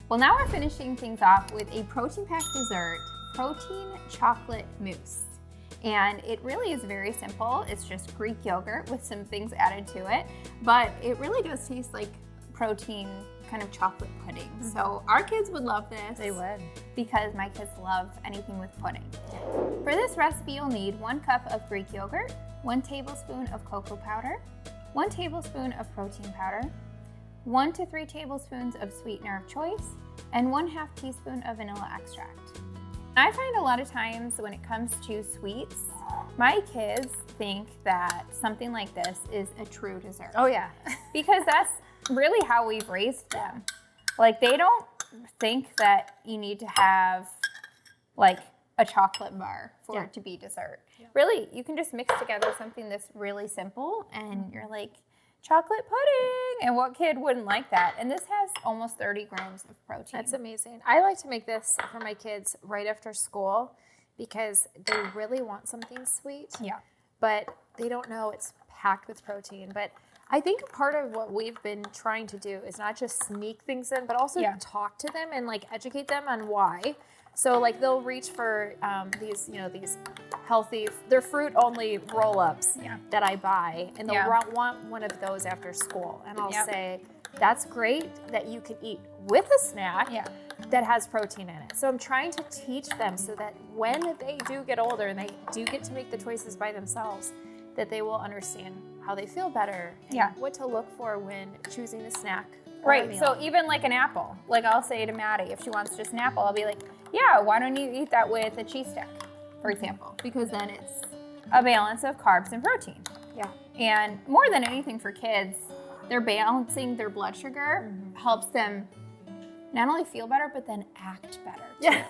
Well, now we're finishing things off with a protein-packed dessert, protein chocolate mousse. And it really is very simple. It's just Greek yogurt with some things added to it, but it really does taste like protein kind of chocolate pudding. So our kids would love this. They would. Because my kids love anything with pudding. For this recipe, you'll need 1 cup of Greek yogurt, 1 tablespoon of cocoa powder, 1 tablespoon of protein powder, 1 to 3 tablespoons of sweetener of choice, and 1/2 teaspoon of vanilla extract. I find a lot of times when it comes to sweets, my kids think that something like this is a true dessert. Oh yeah. Because that's really how we've raised them. Like, they don't think that you need to have like a chocolate bar for it to be dessert. Yeah. Really, you can just mix together something that's really simple and you're like, chocolate pudding, and what kid wouldn't like that? And this has almost 30 grams of protein. That's amazing. I like to make this for my kids right after school because they really want something sweet. Yeah. But they don't know it's packed with protein. But I think part of what we've been trying to do is not just sneak things in, but also talk to them and like educate them on why. So like they'll reach for these healthy, they're fruit only roll-ups that I buy, and they'll want one of those after school. And I'll say, that's great that you can eat with a snack that has protein in it. So I'm trying to teach them so that when they do get older and they do get to make the choices by themselves, that they will understand how they feel better and what to look for when choosing a snack. Right, so even like an apple, like I'll say to Maddie, if she wants just an apple, I'll be like, yeah, why don't you eat that with a cheese stick, for example, because then it's a balance of carbs and protein. Yeah. And more than anything for kids, they're balancing their blood sugar, helps them not only feel better, but then act better. Yeah.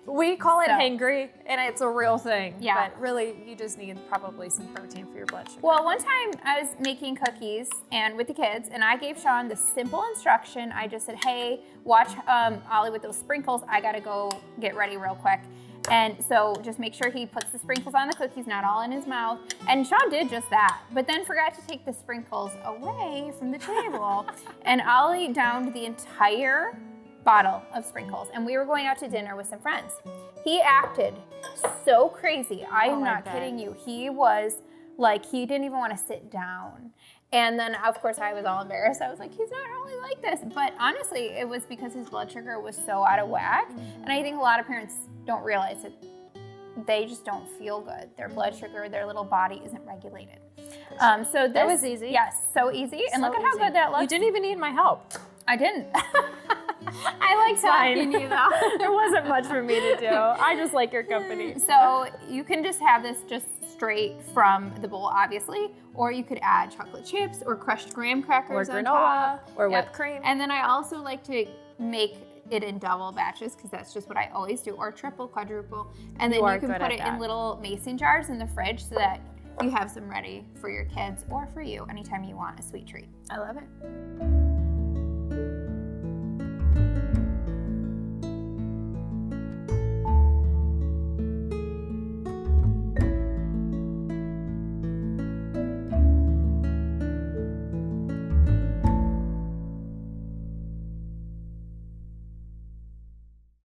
We call it hangry, and it's a real thing. Yeah. But really, you just need probably some protein for your blood sugar. Well, one time I was making cookies and with the kids, and I gave Sean the simple instruction. I just said, hey, watch Ollie with those sprinkles. I gotta go get ready real quick. And so just make sure he puts the sprinkles on the cookies, not all in his mouth. And Sean did just that, but then forgot to take the sprinkles away from the table. And Ollie downed the entire bottle of sprinkles, and we were going out to dinner with some friends. He acted so crazy. I am not kidding you. He was like, he didn't even want to sit down. And then of course I was all embarrassed. I was like, he's not really like this. But honestly, it was because his blood sugar was so out of whack. And I think a lot of parents don't realize that they just don't feel good. Their blood sugar, their little body isn't regulated. So that was easy. Yes, so easy. And look at how good that looks. You didn't even need my help. I didn't. I like talking to you though. There wasn't much for me to do. I just like your company. So you can just have this just straight from the bowl, obviously, or you could add chocolate chips or crushed graham crackers or granola on top. Or whipped cream. And then I also like to make it in double batches because that's just what I always do, or triple, quadruple. And then you can put it in little mason jars in the fridge so that you have some ready for your kids or for you anytime you want a sweet treat. I love it.